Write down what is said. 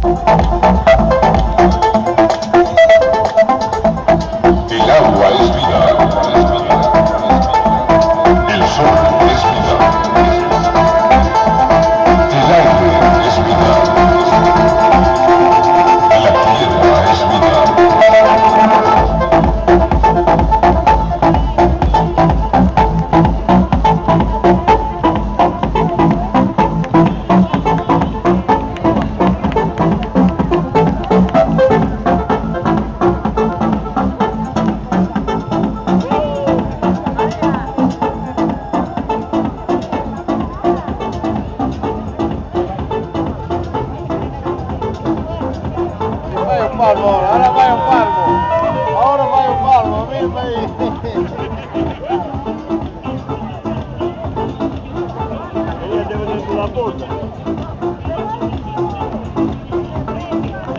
El agua es vida. El sol es vida. El aire es vida. La tierra es vida. Por favor, ahora